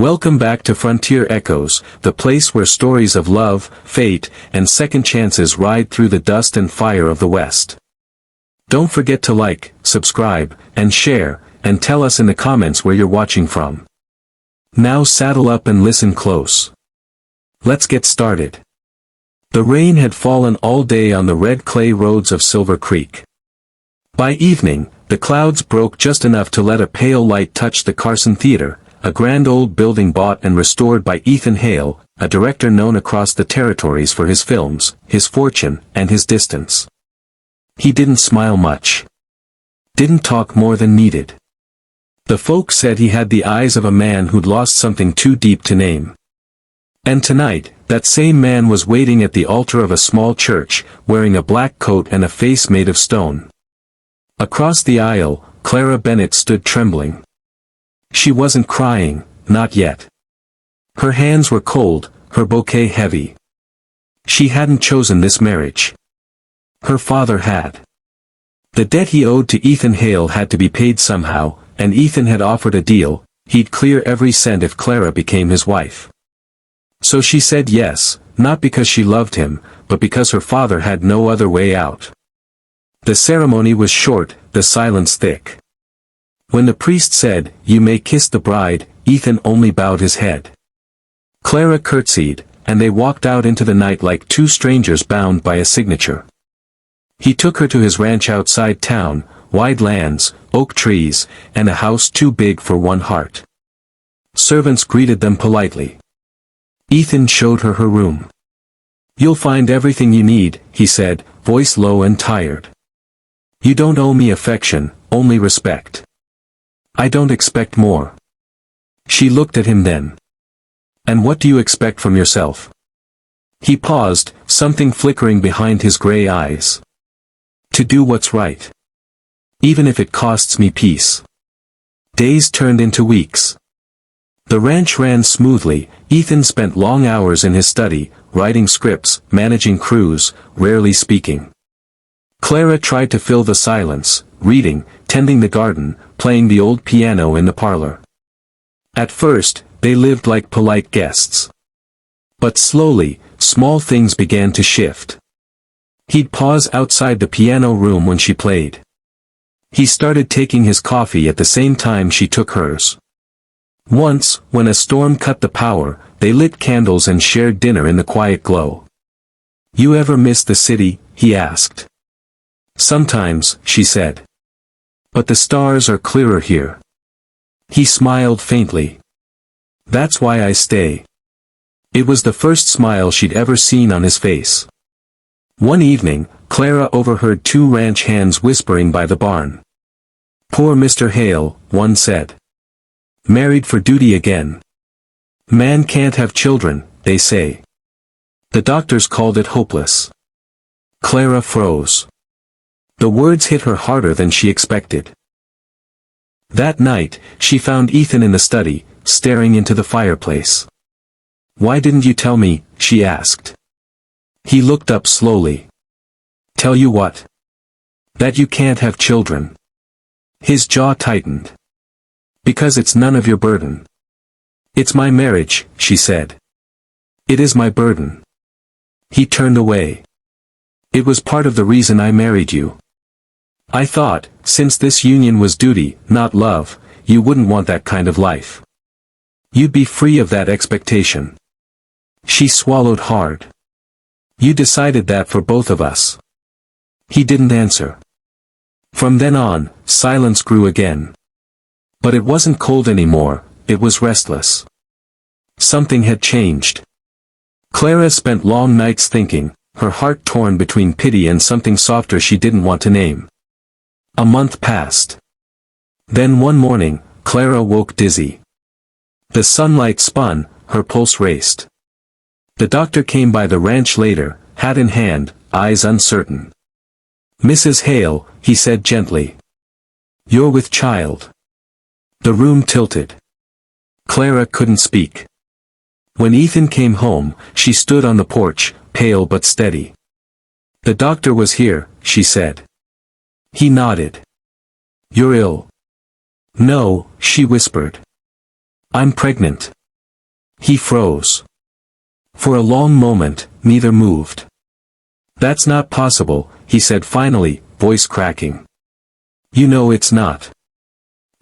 Welcome back to Frontier Echoes, the place where stories of love, fate, and second chances ride through the dust and fire of the West. Don't forget to like, subscribe, and share, and tell us in the comments where you're watching from. Now saddle up and listen close. Let's get started. The rain had fallen all day on the red clay roads of Silver Creek. By evening, the clouds broke just enough to let a pale light touch the Carson Theater, a grand old building bought and restored by Ethan Hale, a director known across the territories for his films, his fortune, and his distance. He didn't smile much. Didn't talk more than needed. The folks said he had the eyes of a man who'd lost something too deep to name. And tonight, that same man was waiting at the altar of a small church, wearing a black coat and a face made of stone. Across the aisle, Clara Bennett stood trembling. She wasn't crying, not yet. Her hands were cold, her bouquet heavy. She hadn't chosen this marriage. Her father had. The debt he owed to Ethan Hale had to be paid somehow, and Ethan had offered a deal: he'd clear every cent if Clara became his wife. So she said yes, not because she loved him, but because her father had no other way out. The ceremony was short, the silence thick. When the priest said, "You may kiss the bride," Ethan only bowed his head. Clara curtsied, and they walked out into the night like two strangers bound by a signature. He took her to his ranch outside town, wide lands, oak trees, and a house too big for one heart. Servants greeted them politely. Ethan showed her her room. "You'll find everything you need," he said, voice low and tired. "You don't owe me affection, only respect. I don't expect more." She looked at him then. "And what do you expect from yourself?" He paused, something flickering behind his gray eyes. "To do what's right. Even if it costs me peace." Days turned into weeks. The ranch ran smoothly. Ethan spent long hours in his study, writing scripts, managing crews, rarely speaking. Clara tried to fill the silence, reading, tending the garden, playing the old piano in the parlor. At first, they lived like polite guests. But slowly, small things began to shift. He'd pause outside the piano room when she played. He started taking his coffee at the same time she took hers. Once, when a storm cut the power, they lit candles and shared dinner in the quiet glow. "You ever miss the city?" he asked. "Sometimes," she said. "But the stars are clearer here." He smiled faintly. "That's why I stay." It was the first smile she'd ever seen on his face. One evening, Clara overheard two ranch hands whispering by the barn. "Poor Mr. Hale," one said. "Married for duty again. Man can't have children, they say. The doctors called it hopeless." Clara froze. The words hit her harder than she expected. That night, she found Ethan in the study, staring into the fireplace. "Why didn't you tell me?" she asked. He looked up slowly. "Tell you what?" "That you can't have children." His jaw tightened. "Because it's none of your burden." "It's my marriage," she said. "It is my burden." He turned away. "It was part of the reason I married you. I thought, since this union was duty, not love, you wouldn't want that kind of life. You'd be free of that expectation." She swallowed hard. "You decided that for both of us." He didn't answer. From then on, silence grew again. But it wasn't cold anymore, it was restless. Something had changed. Clara spent long nights thinking, her heart torn between pity and something softer she didn't want to name. A month passed. Then one morning, Clara woke dizzy. The sunlight spun, her pulse raced. The doctor came by the ranch later, hat in hand, eyes uncertain. "Mrs. Hale," he said gently. "You're with child." The room tilted. Clara couldn't speak. When Ethan came home, she stood on the porch, pale but steady. "The doctor was here," she said. He nodded. "You're ill." "No," she whispered. "I'm pregnant." He froze. For a long moment, neither moved. "That's not possible," he said finally, voice cracking. "You know it's not.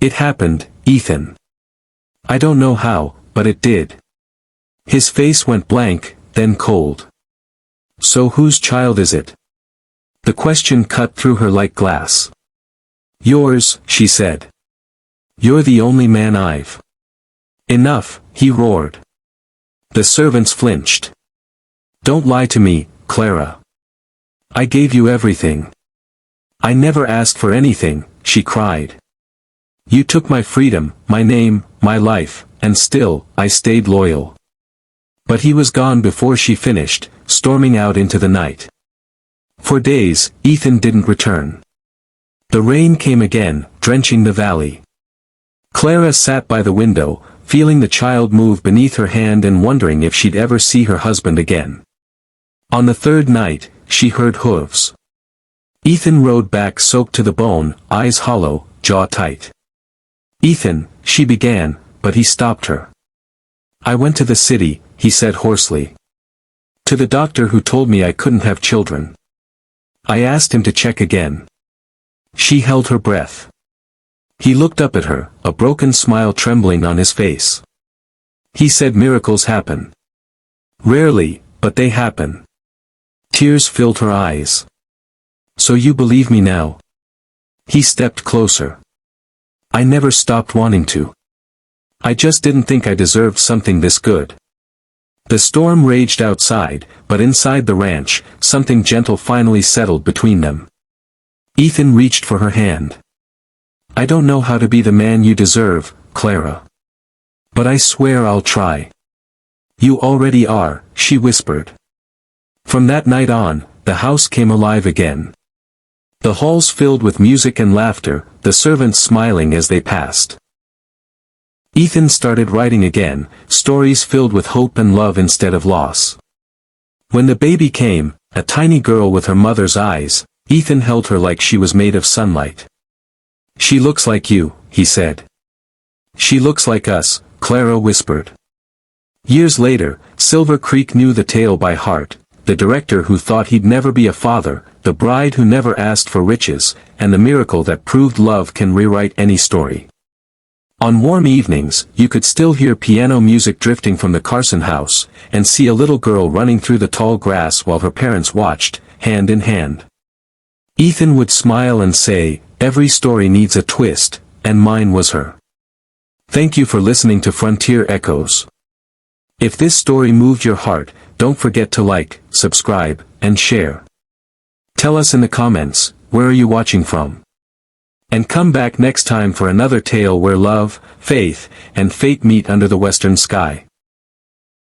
It happened, Ethan. I don't know how, but it did." His face went blank, then cold. "So whose child is it?" The question cut through her like glass. "Yours," she said. "You're the only man I've—" "Enough," he roared. The servants flinched. "Don't lie to me, Clara. I gave you everything." "I never asked for anything," she cried. "You took my freedom, my name, my life, and still, I stayed loyal." But he was gone before she finished, storming out into the night. For days, Ethan didn't return. The rain came again, drenching the valley. Clara sat by the window, feeling the child move beneath her hand and wondering if she'd ever see her husband again. On the third night, she heard hooves. Ethan rode back soaked to the bone, eyes hollow, jaw tight. "Ethan," she began, but he stopped her. "I went to the city," he said hoarsely. "To the doctor who told me I couldn't have children. I asked him to check again." She held her breath. He looked up at her, a broken smile trembling on his face. He said miracles happen. Rarely, but they happen. Tears filled her eyes. "So you believe me now?" He stepped closer. "I never stopped wanting to. I just didn't think I deserved something this good." The storm raged outside, but inside the ranch, something gentle finally settled between them. Ethan reached for her hand. "I don't know how to be the man you deserve, Clara. But I swear I'll try." "You already are," she whispered. From that night on, the house came alive again. The halls filled with music and laughter, the servants smiling as they passed. Ethan started writing again, stories filled with hope and love instead of loss. When the baby came, a tiny girl with her mother's eyes, Ethan held her like she was made of sunlight. "She looks like you," he said. "She looks like us," Clara whispered. Years later, Silver Creek knew the tale by heart, the director who thought he'd never be a father, the bride who never asked for riches, and the miracle that proved love can rewrite any story. On warm evenings, you could still hear piano music drifting from the Carson house, and see a little girl running through the tall grass while her parents watched, hand in hand. Ethan would smile and say, "Every story needs a twist," and mine was her. Thank you for listening to Frontier Echoes. If this story moved your heart, don't forget to like, subscribe, and share. Tell us in the comments, where are you watching from? And come back next time for another tale where love, faith, and fate meet under the western sky.